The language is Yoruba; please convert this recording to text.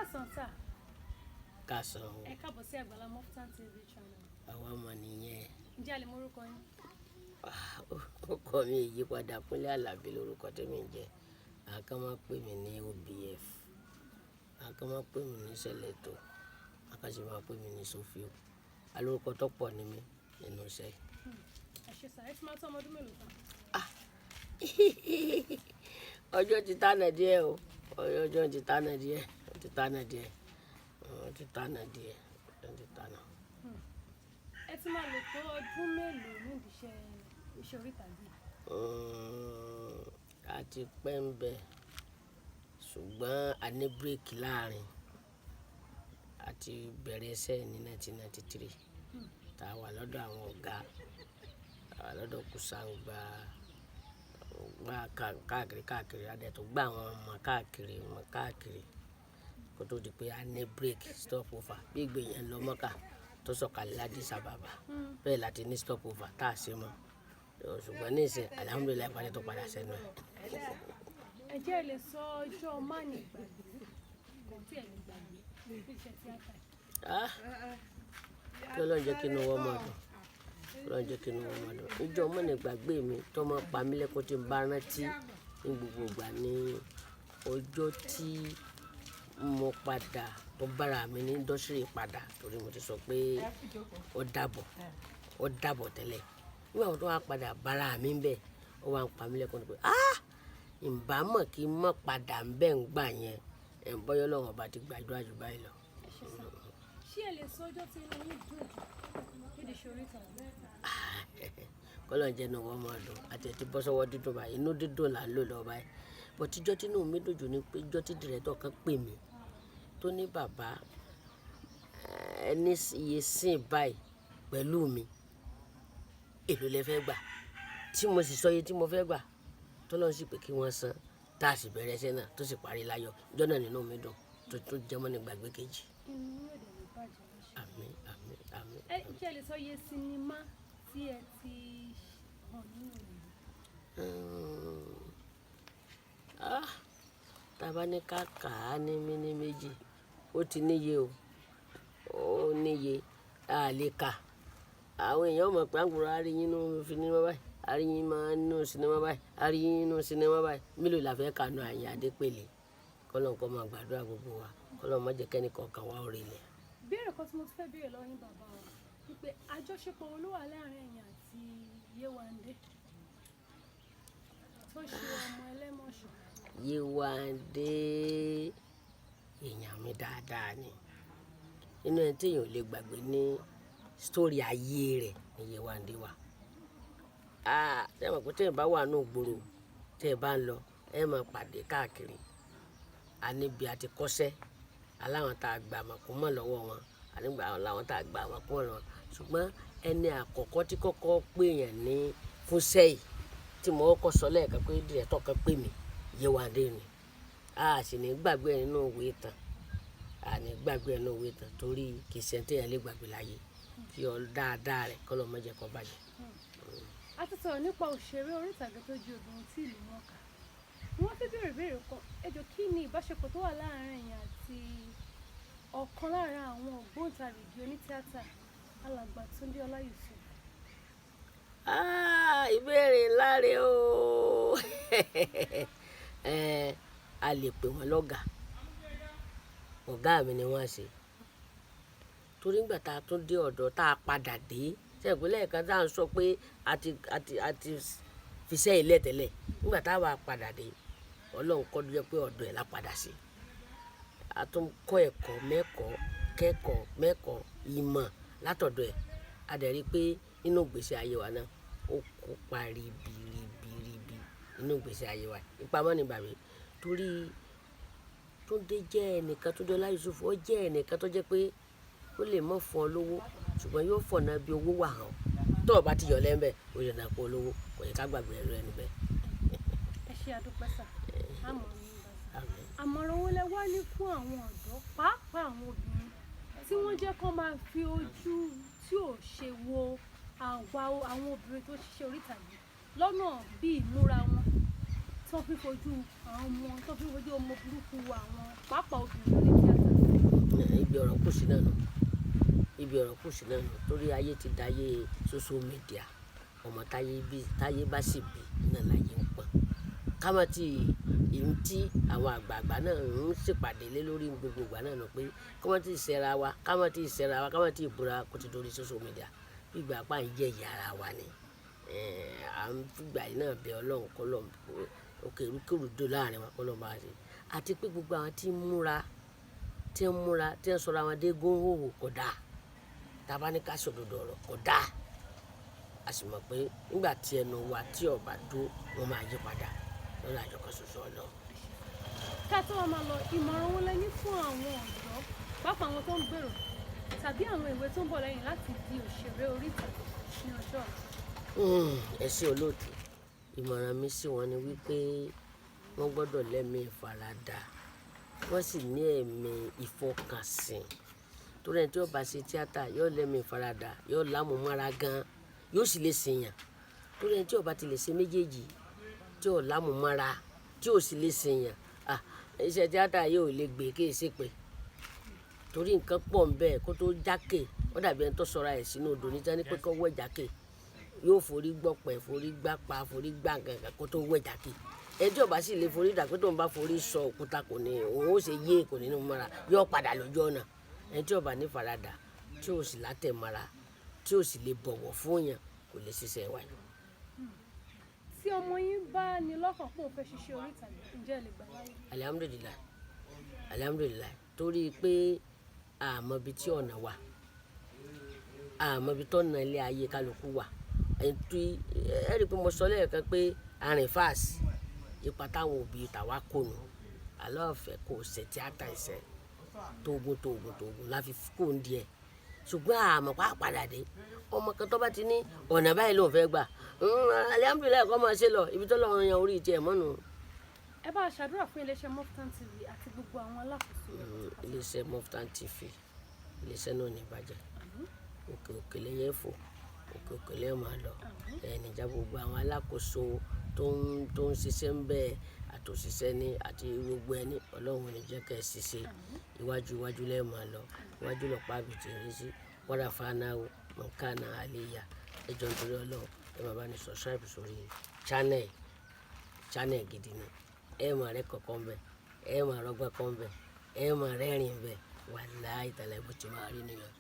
káàsán sà. Káàsán o. Ẹ káàbọ̀ sí Àgbàlá Muftan TV channel. Àwa ọmọ nìyẹn. Ǹjẹ́ a lè mọ orúkọ yín? Orúkọ mi ìyípadà Kúnlé Àlàbí lórúkọ tèmi ń jẹ́. Àwọn kan máa ń pè mí ní OBF. Àwọn kan máa ń pè mí ní Sẹ̀lẹ̀tò. Àwọn kan sì máa ń pè mí ní Sofio. Alórúkọ tó pọ̀ ní mi nínú iṣẹ́. Ẹ ṣé sà, ẹ ti máa tó ọmọ ọdún mélòó sà? Ọjọ́ ti tánà díẹ̀ o. Ọjọ́ ti tánà díẹ̀. Ọjọ́ ti tánà díẹ̀. Ọjọ́ ti tánà díẹ̀. Ọjọ́ ti tánà. Ẹ ti máa lò tó ọdún mélòó níbi iṣẹ́ orí ìtàgé? A ti pẹ́ ń bẹ ṣùgbọ́n a ní bírèkì láàrin. A ti bẹ̀rẹ̀ iṣẹ́ ní 1993 tá a wà lọ́dọ̀ àwọn ọ̀gá, a wà lọ́dọ̀ Kùsàǹgbà, gbà káàkiri adẹ̀ tó gbà àwọn ọmọ káàkiri kó tó di pé a ní bírèkì stop over bí ìgbéyàn lọ Mọ́kà tó sọ̀kalẹ̀ l'Addis Ababa bẹ́ẹ̀ láti ní stop over tá a ṣe mọ́ ṣùgbọ́n ní ìsìn alhamdulilayi padà tó padà sẹ́nu ẹ̀. Ẹ jẹ́ ẹ lè sọ ọjọ́ mánì gbàgbé kò tí ẹ lè gbàgbé ní iṣẹ́ tíátà. Kí Ọlọ́run jẹ́ kí inú wọn máa dùn. Ọlọ́run jẹ́ kí inú wọn máa dùn. Ìjọ mọ́ni gbàgbé mi tó máa pa mí lẹ́kọ̀ọ́ tí n bá rántí ní gbogbo ìgbà ní ọjọ́ tí mo padà tó bára mi ní indọ́sírì padà torí mo ti sọ pé ó dàbọ̀ tẹ́lẹ̀. Nígbà wo tó wá padà bára mi ń bẹ̀ ó wá ń pa mí lẹ́kọ̀ọ́ ní pé ìbámọ̀ kí n mọ̀ padà ń bẹ̀ ń gbà yẹn ẹ̀ ń bọ́yọ́ lọ́wọ́ ọba ti gbàdúrà jù báyìí lọ. Ṣé ẹ lè sọ ọjọ́ tí inú yín dùn níbi iṣẹ́ orí ìtàgé? Kọ́lọ́n jẹ́ inú wọn máa dùn àti ẹtí bọ́ sọ́wọ́ dídùn báyìí inú dídùn là ń lò lọ báyìí bọ́ tíjọ́ tí inú mi dùn jù ni pé ijọ́ tí dìrẹ́tọ̀ kan pè mí tó ní bàbá ẹni iye sìn báyìí pẹ̀lú mi èlò lẹ fẹ́ gbà tí mo sì sọ iye tí mo fẹ́ gbà tọ́lọ́run sì pé kí wọ́n san tá a sì bẹ̀rẹ̀ iṣẹ́ náà tó sì parí láyọ̀ ìjọ́ náà nínú mi dùn tó jẹ́ mọ́ ní gbàgbé kejì. Inú yóò dẹ̀ lè bàjẹ́ lọ́sẹ̀. Àmín. Ẹ jẹ́ ẹ lè sọ iye sinimá tí ẹ ti hàn nínú rẹ̀. Tàbá ní ká kà á ní méní méjì ó ti níye o ó níye a lè kà àwọn èèyàn mọ̀ pé àgùrọ̀ àríyìn nínú sinimá báyìí àríyìn máa ń nínú sinimá báyìí àríyìn nínú sinimá báyìí mélòó la fẹ́ kànú Àyìn Adépèlé kọ́lọ́n kọ́ máa gbàdúrà gbogbo wa kọ́lọ́n má jẹ́ kẹ́ni kọ̀ọ̀kan wá orí ilẹ̀. Béèrè kan tí mo ti fẹ́ béèrè lọ́wọ́ yín bàbá wa wípé àjọṣepọ̀ wo ló wà láàrin ẹ̀yin àti Yéwándé tó ṣe ọmọ ẹlẹ́mọ̀ṣọ́? Yéwándé èèyàn mi dáadáa ni inú ẹ tí èèyàn ò lè gbàgbé ní sítórì ayé rẹ̀ ní Yéwándé wa. Ṣé mọ̀ pé tẹ́ ẹ bá wà ní ògbóró tẹ́ ẹ bá ń lọ ẹ máa pàdé káàkiri a níbi àti kọ́ṣẹ́ aláwọn tá a gbà mọ̀kún mọ̀ lọ́wọ́ wọn ànígbà aláwọn tá a gbà mọ̀kún mọ̀ lọ́wọ́ ṣùgbọ́n ẹni àkọ́kọ́ tí kọ́kọ́ pè yàn ní fúnṣẹ́ yìí tí mo kọ́ sọ lẹ́ẹ̀kan pé dìrẹ́tọ̀ kan pè mí Yéwándé ni a sì ní gbàgbé ẹ̀ nínú òwe ìtàn a ní gbàgbé ẹ̀ nínú òwe ìtàn torí kì í ṣe téèyàn lè gbàgbé láyé kí ọ dáadáa rẹ̀ kọ́ lọ́ mọ́ jẹ́ kó bàjẹ́. A ti sọ̀rọ̀ nípa òṣèré orí ìtàgé tó ju obìnrin tí ìlú wọn kà wọ́n fi béèrè kan ẹ jọ̀ọ́ kí ni ìbáṣepọ̀ tó wà láàárín ẹ̀yin àti ọ̀kan lára àwọn ògbóǹtarìgì onítíátà alàgbà Túndé Ọláyùsúf? Ìbéèrè ńlá rèé o a lè pè wọ́n lọ́gàá ọ̀gá mi ni wọ́n ṣe torí ńgbà tá a tún dé ọ̀dọ̀ tá a padà dé ṣèpínlẹ̀ kan tá à ń sọ pé àti fiṣẹ́ ilé tẹ́lẹ̀ nígbà tá a wà padà dé Ọlọ́run kọ́ jẹ́ pé ọ̀dọ̀ ẹ̀ la padà sí a tún kọ́ ẹ̀kọ́ mẹ́kọ̀ọ́ ìmọ̀ látọ̀dọ̀ ẹ̀ a dẹ̀ rí i pé nínú ìgbésí ayé wa náà ó kópa ribiribi nínú ìgbésí ayé wa ìpamọ́ ní bàbá torí Túndé jẹ́ ẹnìkan Túndé Ọláyùsúf ó jẹ́ ẹnìkan tó jẹ́ pé ó lè mọ̀ fún ọ lówó ṣùgbọ́n yóò fọ̀nà bí owó wà hàn tó o bá ti yọ̀ lẹ́ńbẹ̀ ó yẹ dàpọ̀ olówó kò yẹ ká gbàgbé ẹ̀rọ ẹni bẹ́ẹ̀. Ẹ ṣe àdúpẹ́ sà àmọ́ ní ìbáṣà àmọ̀ràn wo lẹ wá ní fún àwọn ọ̀dọ́ pàápàá àwọn obìnrin tí wọ́n jẹ́ kó máa fi ojú tí ò ṣe wo àwọn obìnrin tó ṣiṣẹ́ orí ìtàgé lọ́nà bí ìmúra wọn tó fi fojú àwọn ọmọ tó fi fojú ọmọ burúkú àwọn pàápàá obìnrin lórí tíátà. ibi ọ̀rọ̀ kù sí náà nù ibi ọ̀rọ̀ kù sí náà nù torí ayé ti dáyé social media ọmọ táyé bá sì bí náà láyé ń pọ́n kámá tí ìhun tí àwọn àgbààgbà náà ń ṣèpàdé lé lórí gbogbo ìgbà náà nù pé kámá tí ìṣẹ́ra wa kámá tí ìbúra kò ti dorí social media bí ìgbà pa ń yẹ ìyá ara wa ni à ń fìgbà yìí náà bẹ ọlọ́run kọ́ lọ́n òkè rúkèrúdò láàrin wa kọ́ lọ́n bá ṣe àti pé gbogbo àwọn tí ń múra tí ń sọra wọn dé góńhòhò kò dáa tábà ní ká sòdodo ọ̀rọ̀ kò dáa a sì mọ̀ pé nígbà tí ẹnu wa tí ọba dó wọn máa yí padà lọ́nà àjọkọ̀ ṣoṣo ọ̀nà. ká tó wá máa lọ ìmọ̀ràn wọn lẹ́ni fún àwọn ọ̀dọ́ pàápàá àwọn tó ń gbèrò tàbí àwọn ìwé tó ń bọ̀ lẹ́yìn láti di òṣèré orí ìtàgé ní ọjọ́ ọ̀la. ẹ ṣé olóòtú ìmọ̀ràn mi sí wọn ni wípé wọ́n gbọ́dọ̀ lẹ́mìí ìfaradà wọ́n sì ní ẹ̀mí ìfọkànsìn torí ẹni tí ó bá ṣe tíátà yóò lẹ́mìí ìfaradà yóò lámùmára gan yóò sì lè ṣèyàn torí ẹni tí ó bá ti lè ṣe méjèèjì tí ò lámùmára tí ò sì lè ṣèyàn iṣẹ́ tíátà yóò lè gbé kí èsì pé torí nǹkan pọ̀ ń bẹ́ẹ̀ kó tó jákè ó dàbí ẹni tó sọra ẹ̀ sínú odò níta ní pé kó wẹ̀ jákè yóò forí gbọ̀pẹ̀ forí gbápa forí gbá nǹkan kó tó wẹ̀ jákè ẹjọ́ bá sì lè forí dà pé tóun bá forí sọ òkúta kò ní òun ó ṣe yé kò nínú mọ́ra yóò padà lójú ọ̀nà ẹni tí ó bá ní faradà tí ò sì látẹ̀mọ́ra tí ò sì lè bọ̀wọ̀ fún yàn kò lè ṣiṣẹ́ wáyé. tí ọmọ yín bá ní lọ́kàn pé òun fẹ́ ṣiṣẹ́ orí ìtàgé ǹjẹ́ ẹ lè gbà láyé. alihamudulilayi torí pé àmọ́ ibi tí ọ̀nà wà àmọ́ ibi tó ọ̀nà ilé ayé kálukú wà ẹ rí i pé mo sọ lẹ́ẹ̀kan pé arìn fáàsì ipa táwọn òbí tàwa kò nù aláàfẹ́ kò ṣe tíátà ìṣe tóògùn láfi kò ń díẹ̀ ṣùgbọ́n àmọ́ pàápàá dé ọmọ kan tó bá ti ní ọ̀nà báyìí ló ń fẹ́ gbà alihamudulilayi kọ́ máa ṣe lọ ibi tó lọ́ọ́ yan orí tiẹ̀ mọ́nu. ẹ bá a ṣàdúrà fún iléeṣẹ́ Moftan TV àti gbogbo àwọn alákòóso. iléeṣẹ́ Moftan TV iléeṣẹ́ náà ní ìbàjẹ́ òkè òkè lẹ́yẹ fò òkè òkè lẹ́yẹ máa lọ níjà gbogbo àwọn alákòóso tó ń ṣiṣẹ́ ń bẹ́ẹ̀ àtòṣiṣẹ́ ní àti gbogbo ẹni ọlọ́run ní jẹ́ kẹ́ ẹ ṣiṣẹ́ iwájú lẹ́yẹ máa lọ iwájú lọ́pàá àbìtì rí sí wọ́dà fanáwó mọ̀nkánà àléyà ẹjọ́ nítorí ọlọ́run ẹ máa bá ní subscribe sórí channel gidi ni ẹ máa rẹ kọ̀ọ̀kan bẹ ẹ máa rọgbà kan bẹ ẹ máa rẹ́rìn bẹ wàláhì tàlà ìbò tí máa rí nìyẹn.